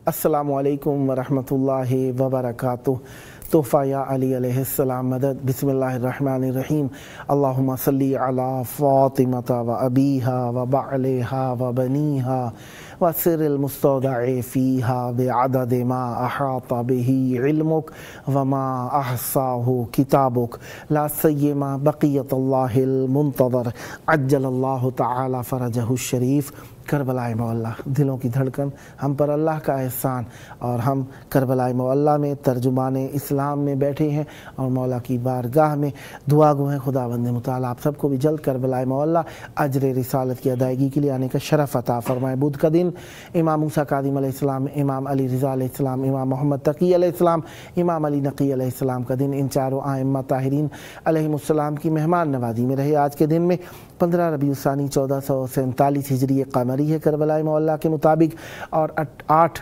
अस्सलामु अलैकुम वरहमतुल्लाहि वबरकातुह। तोहफ़ा या अली अलैहिस्सलाम मदद। बिस्मिल्लाहिर्रहमानिर्रहीम। अल्लाहुम्मा सल्ली अला फ़ातिमता व अबीहा व बअलिहा व बनीहा व सिरिल मुस्तौदअ फ़ीहा बिअदद मा अहाता बिही इल्मुक व मा अहसाहु किताबुक ला सय्यमा बक़ियतुल्लाहिल मुंतज़र अज्जलल्लाहु तआला फ़रजहु शरीफ। करबलाए मौला दिलों की धड़कन, हम पर अल्लाह का एहसान, और हम करबलाए मौला में तर्जुमाने इस्लाम में बैठे हैं और मौला की बारगाह में दुआ गो हैं। खुदावंद मुताला आप सबको भी जल्द करबलाए मौला अजर रिसालत की अदायगी के लिए आने का शरफ़ अता फरमाए। बुध का दिन इमाम मूसा कादिम अलैहिस्सलाम, इमाम अली रिज़ा अलैहिस्सलाम, इमाम मोहम्मद तकी अलैहिस्सलाम, इमाम अली नकी अलैहिस्सलाम का दिन इन चारों आइम्मा ताहिरीन अलैहिमुस्सलाम की मेहमान नवाजी में रहे। आज के दिन में 15 रबीउल सानी 1447 हिजरी कमरी है करबलाए मौला के मुताबिक, और 8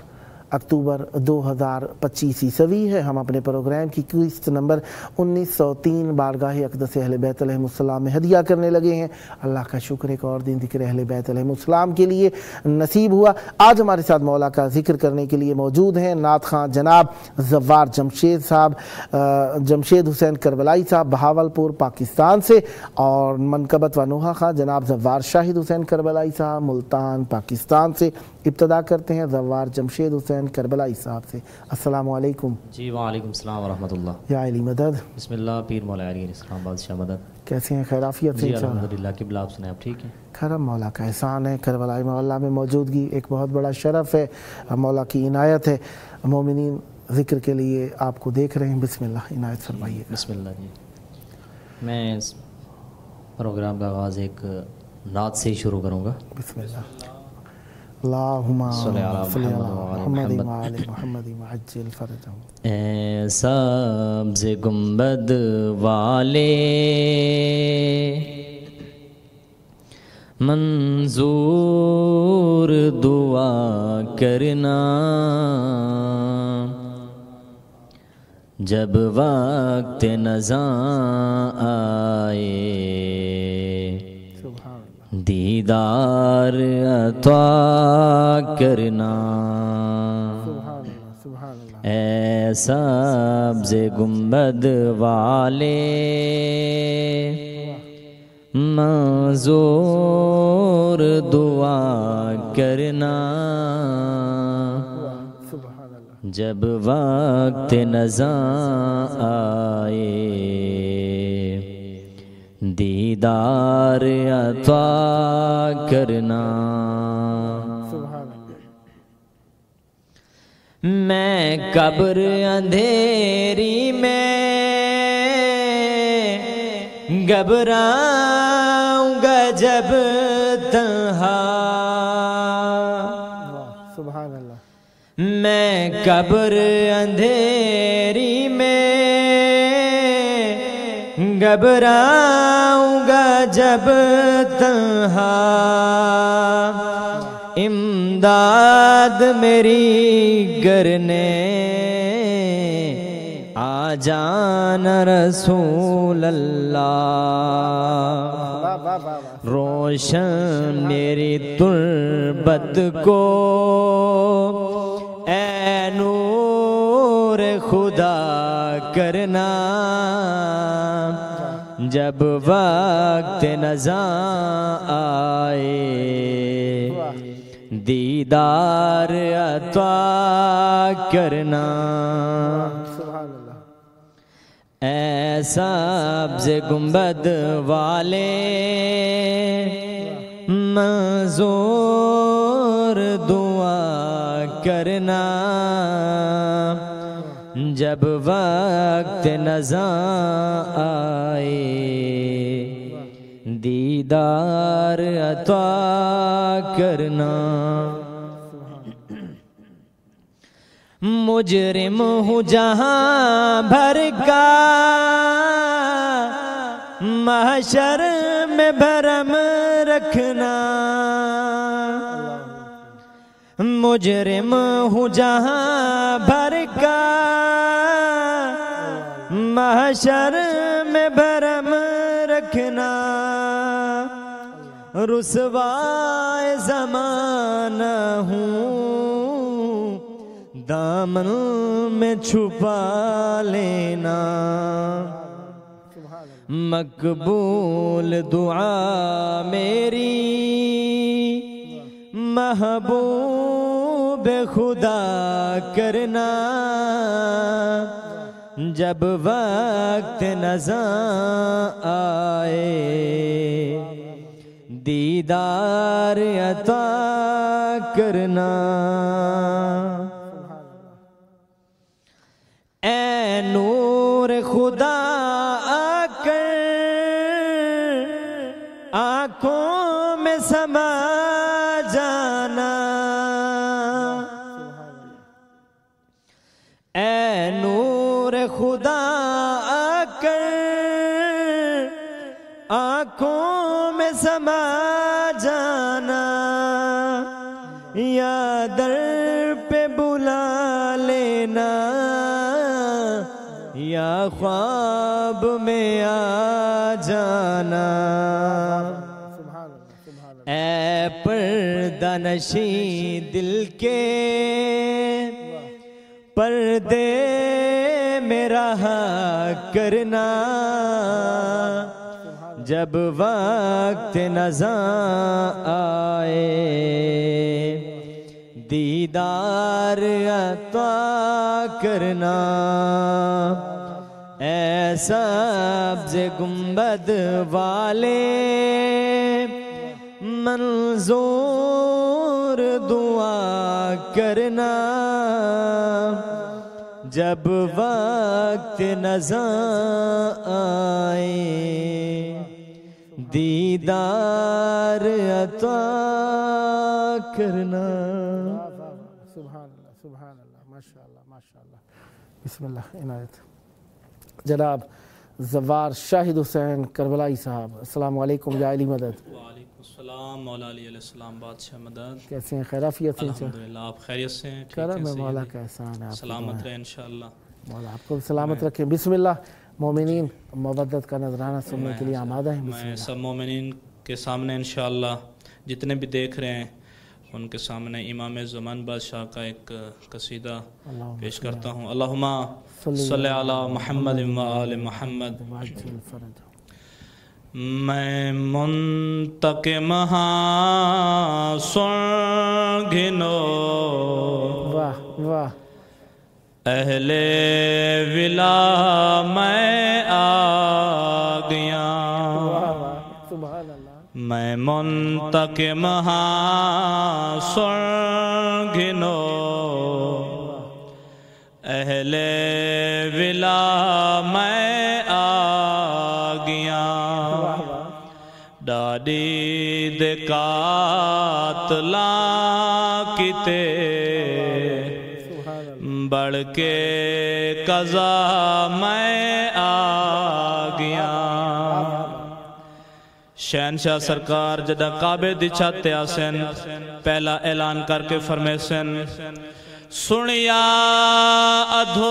अक्टूबर 2025 ईस्वी है। हम अपने प्रोग्राम की किस्त नंबर 1903 बारगाह अक़दस अहले बैत अलैहिमुस्सलाम में हदिया करने लगे हैं। अल्लाह का शुक्र एक और दिन ज़िक्र अहले बैत अलैहिमुस्सलाम के लिए नसीब हुआ। आज हमारे साथ मौला का ज़िक्र करने के लिए मौजूद हैं नात खां जनाब ज़व्वार जमशेद साहब, जमशेद हुसैन करबलाई साहब बहावलपुर पाकिस्तान से, और मनकबत व नोहा खां जनाब ज़व्वार शाहिद हुसैन करबलाई साहब मुल्तान पाकिस्तान से। इब्तदा करते हैं ज़व्वार जमशेद हुसैन करबलाई साहब से। अस्सलामु अलैकुम। जी वालेकुम सलाम व रहमतुल्लाह। या अली मदद। बिस्मिल्लाह पीर मौला अली इस्लाम बादशाह मदद। कैसे हैं? खैराफियत से? अल्हम्दुलिल्लाह। किबला आप सुने आप ठीक हैं? करम मौला का एहसान है। करबलाई मौला में मौजूदगी एक बहुत बड़ा शरफ़ है, मौला की इनायत है। मोमिनीन ज़िक्र के लिए आपको देख रहे हैं। बिस्मिल्लाह इनायत फरमाइए। बिस्मिल्लाह जी। मैं इस प्रोग्राम का आगाज़ एक नात से ही शुरू करूँगा। बिस्मिल्लाह। अल्लाहुम्मा सल्ली अला मुहम्मद व आले मुहम्मद वअज्जिल फरजहु। ऐ सब्ज़ गुंबद वाले मंजूर दुआ करना, जब वक्त नज़ा आए दीदार अता करना। ऐ सब्ज़ गुंबद वाले मंजूर दुआ करना, जब वक्त नज़ा आए दीदार अता करना। मैं कब्र अंधेरी में घबराऊंगा जब तन्हा, सुभान अल्लाह। मैं कब्र अंधेरी में घबराऊंगा जब तन्हा, इमदाद मेरी करने आ जाना रसूल अल्लाह। रोशन मेरी तुर्बत को ऐ नूर खुदा करना, जब वक्त नज़ा आए दीदार अता करना। ऐ सब्ज़ गुंबद वाले मंजूर दुआ करना, जब वक्त नज़ा आए दीदार अता करना। مجرم ہوں جہاں بھر کا محشر میں بھرم رکھنا مجرم ہوں جہاں بھر کا محشر میں بھرم رکھنا رسوائے زمانہ ہوں دامن میں چھپا لینا مقبول دعا میری محبوب خدا کرنا جب وقت نظر آئے دیدار عطا کرنا اے نور خدا آ کر آنکھوں میں سما جانا اے نور خدا آ کر آنکھوں میں سما جانا یا در پہ بلا لینا یا خواب میں آ جانا اے پردہ نشیں دل کے پردے میں رہا کرنا جب وقت نظر آئے دیدار عطا کرنا اے سبز گنبد والے منظور دعا کرنا جب وقت نظر آئے دیدار عطا کرنا سبحان اللہ ماشاءاللہ بسم اللہ عنایت جناب زوار شاہد حسین کربلائی صاحب السلام علیکم یا علی مدد وعلیکم السلام مولا علی علیہ السلام بادشاہ مدد کیسے ہیں خیرافیت سے الحمدللہ آپ خیریت سے ہیں کرم ہے مولا کا احسان ہے سلامت رہے انشاءاللہ مولا آپ کو سلامت رکھیں بسم اللہ مومنین مودت کا نذرانہ سننے کے لیے آمادہ ہیں میں سب مومنین کے سامنے انشاءاللہ جتنے بھی دیکھ رہے ہیں ان کے سامنے امام زمان بادشاہ کا ایک قصیدہ پیش کرتا ہوں اللہم صلی علی محمد و آل محمد میں منتقم ہاں سن گھنو واہ واہ اہل ولا میں آ گیا سبحان اللہ میں منتقم ہاں سن گھنو اہل ولا میں آ گیا ڈاڈی دے قاتلاں کتے بڑھ کے قضا میں آ گیا شہنشاہ سرکار جدہ کعبے دی چھت تے آسن پہلا اعلان کر کے فرمے سن سنیا ادھوریا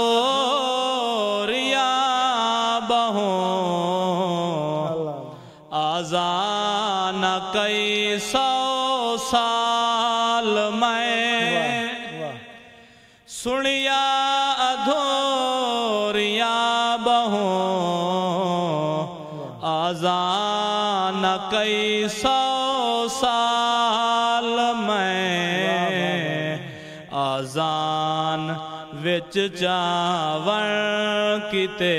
بہوں آزان کئی سو سال میں سنیا ادھوریا بہوں آزان کئی سو سال میں آزان وچ چاور کتے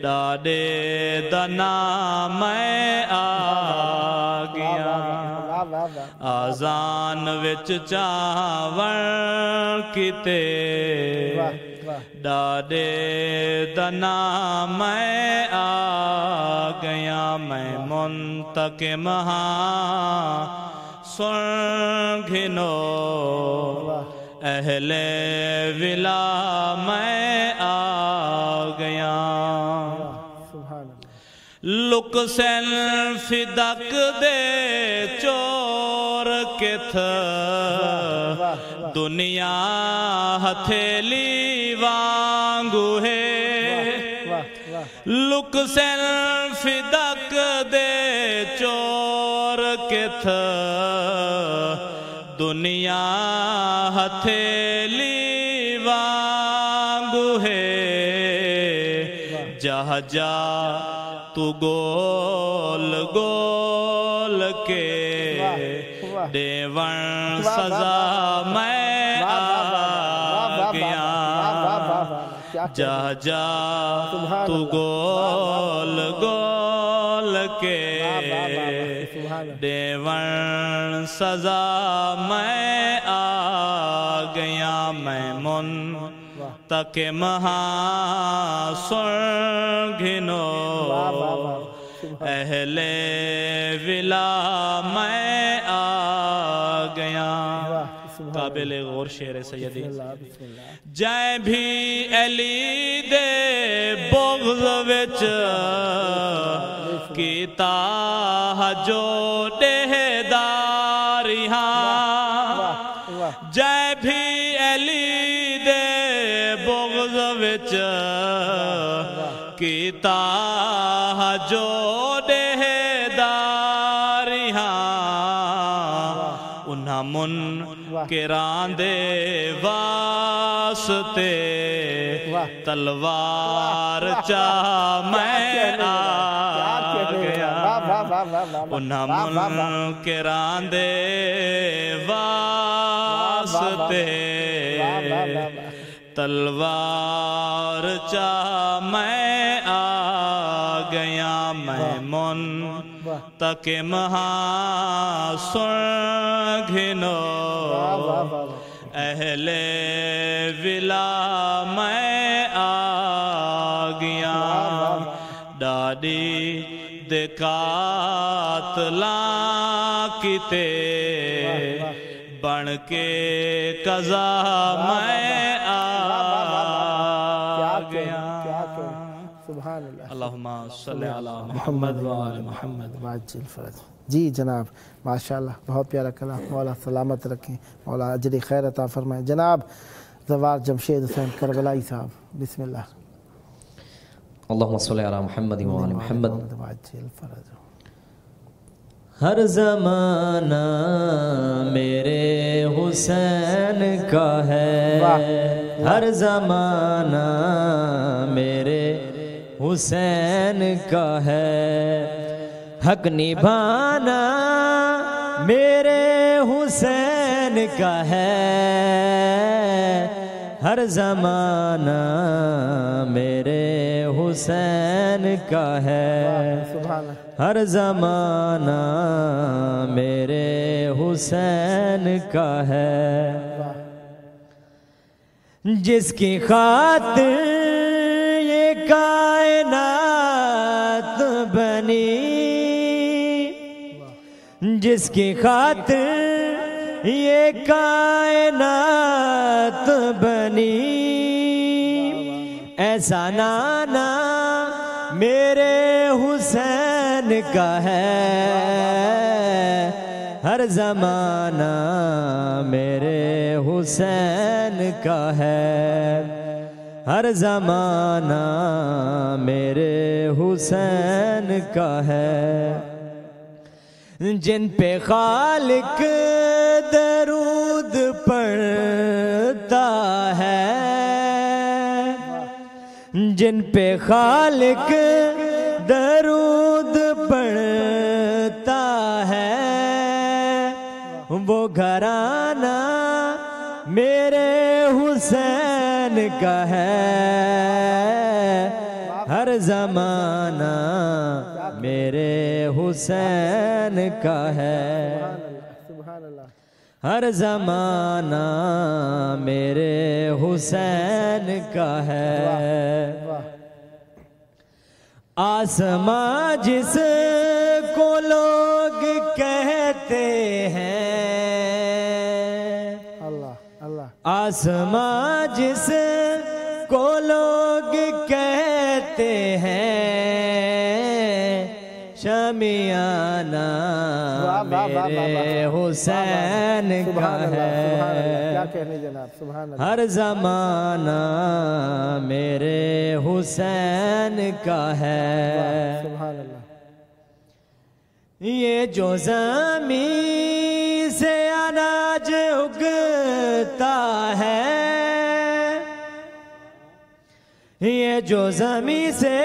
ڈاڈے دنا میں آ گیا آزان وچ چاور کتے ڈاڈے دنا میں آ گیا میں منتقم ہاں سن گھنو اہل ولا میں آ گیا سبحان اللہ لک سین فدک دے چور کتھ دنیا ہتھیلی وانگو ہے لک سین فدک دے چور کتھ دنیا ہتھیلی وانگو ہے جہاں جا تو گول گول کے دیوان سزا میں آ گیا جا جا تو گول گول کے دیوان سزا میں آ گیا میں تک مہا سرگھنو اہل ولا میں آ گیا قابل غور شعر سیدی جائیں بھی علی دے بغض وچ کیتا جو دہداری ہاں جائیں بھی علی دے بغض وچ کیتا جو دہداری ہاں انہاں من کران دے واسطے تلوار چاہ میں آ گیا انہاں من کران دے واسطے تلوار چاہ میں آ گیا میں تک مہا سرگھنو اہل ولا میں آ گیا ڈاڈی دکات کیتے بن کے قضا میں آ گیا سبحان اللہ اللہم صلی علی محمد وآل محمد وعجل فرج جی جناب ماشاءاللہ بہت پیارا کلام مولا سلامت رکھیں مولا اجر خیر عطا فرمائیں جناب زوار جمشید حسین کربلائی صاحب بسم اللہ اللہم صلی علی محمد وآل محمد وعجل فرج ہر زمانہ میرے حسین کا ہے ہر زمانہ میرے حسین کا ہے حق نبھانا میرے حسین کا ہے ہر زمانہ میرے حسین کا ہے ہر زمانہ میرے حسین کا ہے جس کی خاطر یہ کائنات بنی جس کی خاطر یہ کائنات بنی ایسا نانا میرے حسین کا ہے ہر زمانہ میرے حسین کا ہے ہر زمانہ میرے حسین کا ہے جن پہ خالق درود پڑھتا ہے جن پہ خالق درود پڑھتا ہے وہ گھرانہ میرے حسین کا ہے ہر زمانہ میرے حسین کا ہے ہر زمانہ میرے حسین کا ہے آسماں جس کو لوگ کہتے ہیں آسماں جس کو لوگ کہتے ہیں شامیانہ میرے حسین کا ہے، ہر زمانہ میرے حسین کا ہے۔ یہ جو زمین سے اناج اگتا ہے، یہ جو زمین سے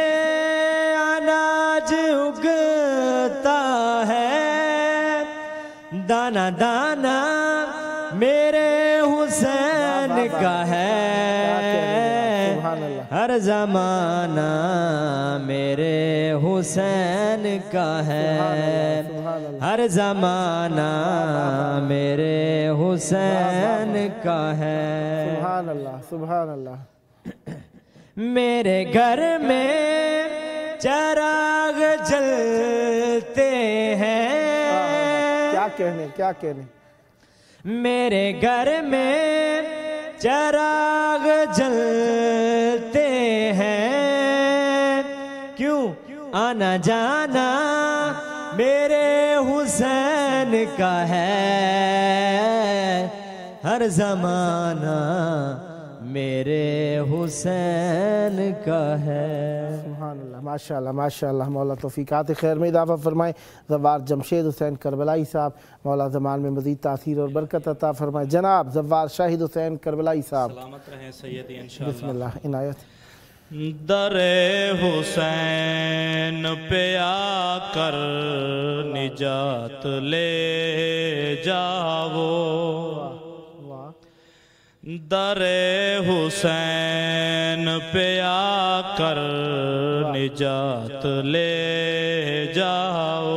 اناج اگتا ہے، دانا دانا میرے حسین کا ہے، ہر زمانہ میرے حسین کا ہے، ہر زمانہ میرے حسین کا ہے۔ سبحان اللہ سبحان اللہ۔ میرے گھر میں چراغ جلتے ہیں، کیا کہنے کیا کہنے، میرے گھر میں چراغ جلتے ہیں، کیوں آنا جانا میرے حسین کا ہے، ہر زمانہ میرے حسین کا ہے۔ سبحان اللہ، ماشاءاللہ ماشاءاللہ۔ مولا توفیقات خیر میں اضافہ فرمائے۔ زوار جمشید حسین کربلائی صاحب، مولا زمان میں مزید تاثیر اور برکت عطا فرمائے۔ جناب زوار شاہد حسین کربلائی صاحب، سلامت رہیں سیدی انشاءاللہ۔ بسم اللہ عنایت۔ در حسین پہ آ کر نجات لے جاؤ، در حسین پہ آ کر نجات لے جاؤ،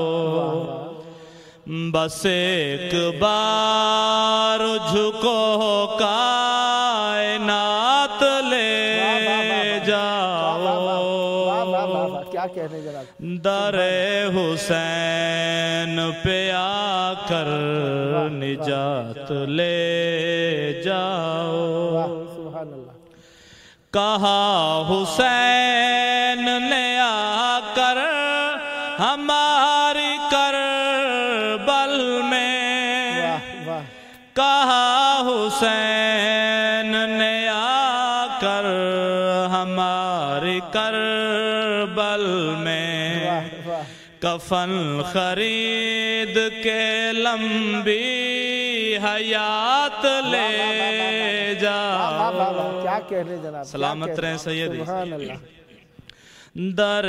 بس ایک بار جھکو کائنات لے جاؤ، کیا کہنے جناب، در حسین پہ آ کر نجات لے جاؤ۔ سبحان اللہ۔ کہا حسین نے آ کر ہماری کربل میں، کہا حسین نے آ کر ہماری کربل میں، کفن خرید کے لمبی حیات لے جاؤ، کیا کہنے جناب، سلامت رہیں سیدی۔ سبحان اللہ۔ در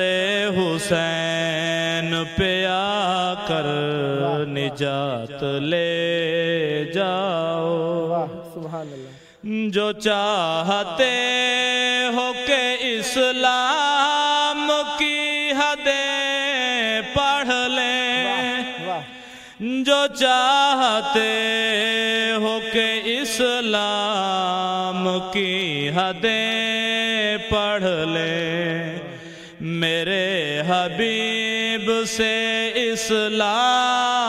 حسین پہ آ کر نجات لے جاؤ، سبحان اللہ۔ جو چاہتے ہو کہ اسلام کی حدیں پڑھ لیں، جو چاہتے ہو کہ اسلام کی حدیں پڑھ لیں، میرے حبیب سے اسلامیات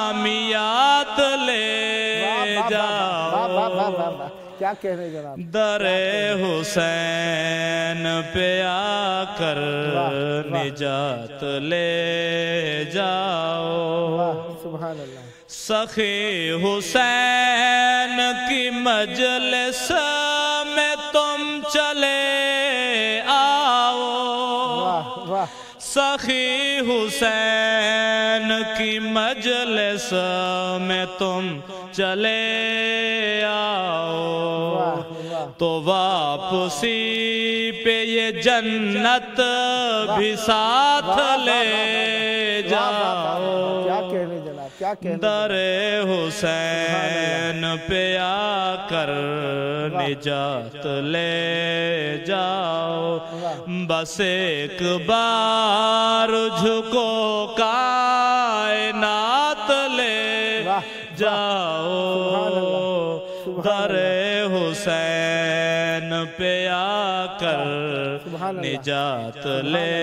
لے جاؤ، کیا کہنے جناب، در حسین پہ آ کر نجات لے جاؤ، سبحان اللہ۔ سخی حسین کی مجلس میں تم چلے آؤ، سخی حسین کی مجلس میں تم چلے آؤ، تو واپسی پہ یہ جنت بھی ساتھ لے جاؤ، کیا کہنے جناب، کیا کہنے، در حسین پہ آ کر نجات لے جاؤ، بس ایک بار جھکو کائنات لے جاؤ، در حسین پہ آ کر نجات لے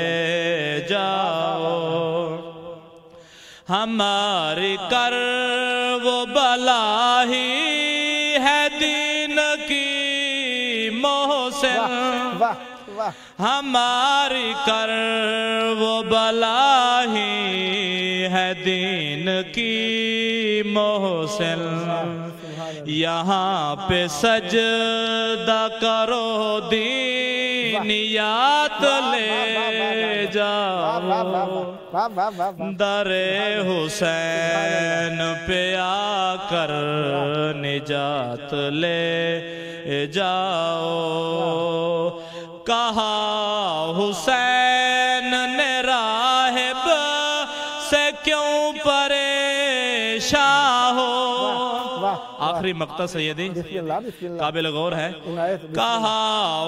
جاؤ، ہماری کرب بلا ہی ہے دین کی मोहसिन वाह वाह हमारी कर वो बला ही है दीन की मोहसिन यहाँ पे सजदा करो दीनियात ले जाओ दरे हुसैन पे आकर निजात ले जाओ कहा हुसैन ने राहिब से क्यों परेशान हो आखिरी मक्ता सैयदी काबिल गौर है कहा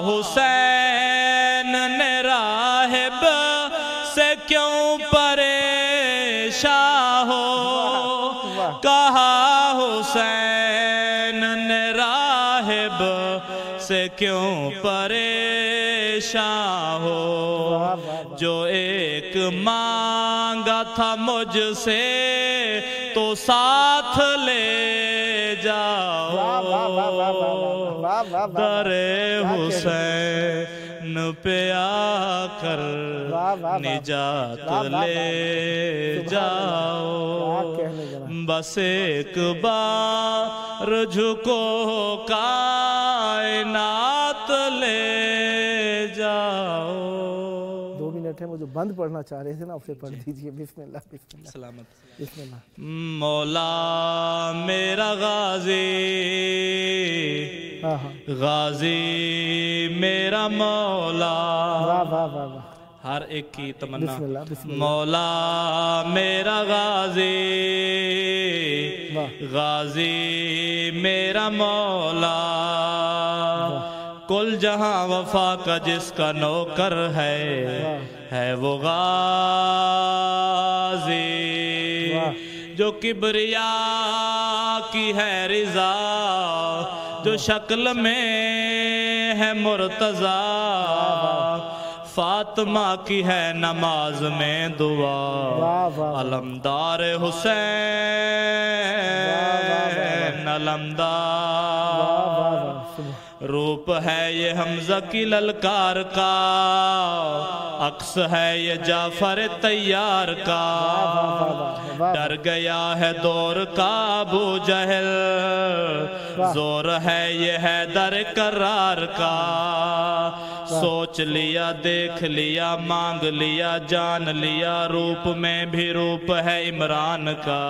हुसैन ने राहिब से क्यों परेशान हो कहा हुसैन ने राहिब से क्यों परेशान हो जो एक मांगा था मुझसे तो साथ ले जाओ दरे हुसैन पे आकर निजात ले जाओ बस एक बार झुको कायनात ले जाओ 2 मिनट है, वो जो बंद पढ़ना चाह रहे थे ना उसे पढ़ दीजिए। बिस्मिल्लाह बिस्मिल्लाह सलामत बिस्मिल्लाह। मौला मेरा गाजी गाजी मेरा मौला वाह वाह वाह वाह हर एक की तमन्ना बिस्मिल्लाह बिस्मिल्लाह। मौला मेरा गाजी गाजी मेरा मौला कुल जहां वफा का जिसका नौकर है वो गाजी जो किबरिया की है रिजा जो शक्ल में है मुर्तजा फातिमा की है नमाज में दुआ अलमदार हुसैन अलमदार रूप है ये हमजा की ललकार का अक्स है ये जाफर तैयार का डर गया है दौर का अबू जहल जोर है ये हैदर करार का सोच लिया देख लिया मांग लिया जान लिया रूप में भी रूप है इमरान का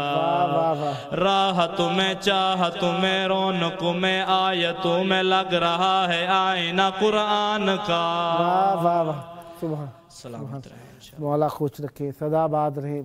राह तुम्हें चाह तुम्हें रौनक में आयत में लग रहा है आईना कुरान का सलामत रहे मौला खुश रखे सदाबाद रहे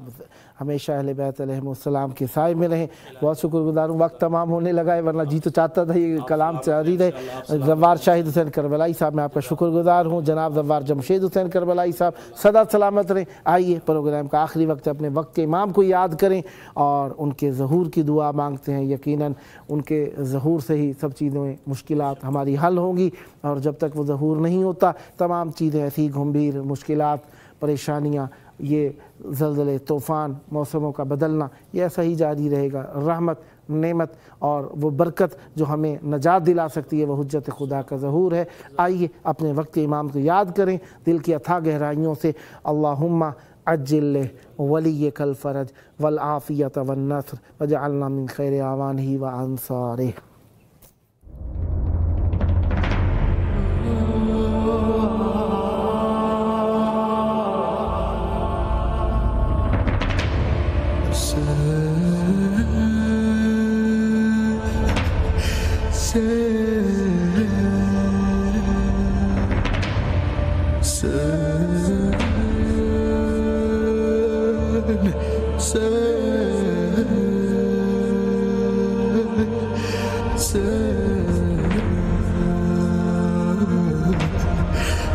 हमेशा अहले बैत अलैहिमुस्सलाम के साए में रहें। बहुत शुक्रगुजार हूँ। वक्त तमाम होने लगा है वरना जी तो चाहता था ये कलाम जारी रहे। ज़फ़्फ़ार शाहिद हुसैन करबलाई साहब मैं आपका शुक्रगुजार हूँ। जनाब ज़फ़्फ़ार जमशेद हुसैन करबलाई साहब सदा सलामत रहें। आइए प्रोग्राम का आखिरी वक्त अपने वक्त के इमाम को याद करें और उनके ज़हूर की दुआ मांगते हैं। यकीनन उनके ज़हूर से ही सब चीज़ें मुश्किलात हमारी हल होंगी और जब तक वो ज़हूर नहीं होता तमाम चीज़ें ऐसी गंभीर मुश्किलात परेशानियाँ ये ज़लज़ले तूफ़ान मौसमों का बदलना ये ऐसा ही जारी रहेगा। रहमत नेमत और वो बरकत जो हमें नजात दिला सकती है वो हुज्जत खुदा का ज़हूर है। आइए अपने वक्त इमाम को याद करें दिल की अथाह गहराइयों से। अल्लाहुम्मा अज्जिल वलियकल फ़रज वल आफ़ियत वन नस्र वजअलना मिन खैरि आवानिही व अंसारिही।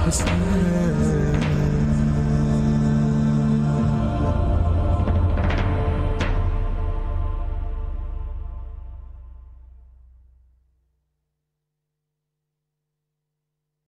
Hussein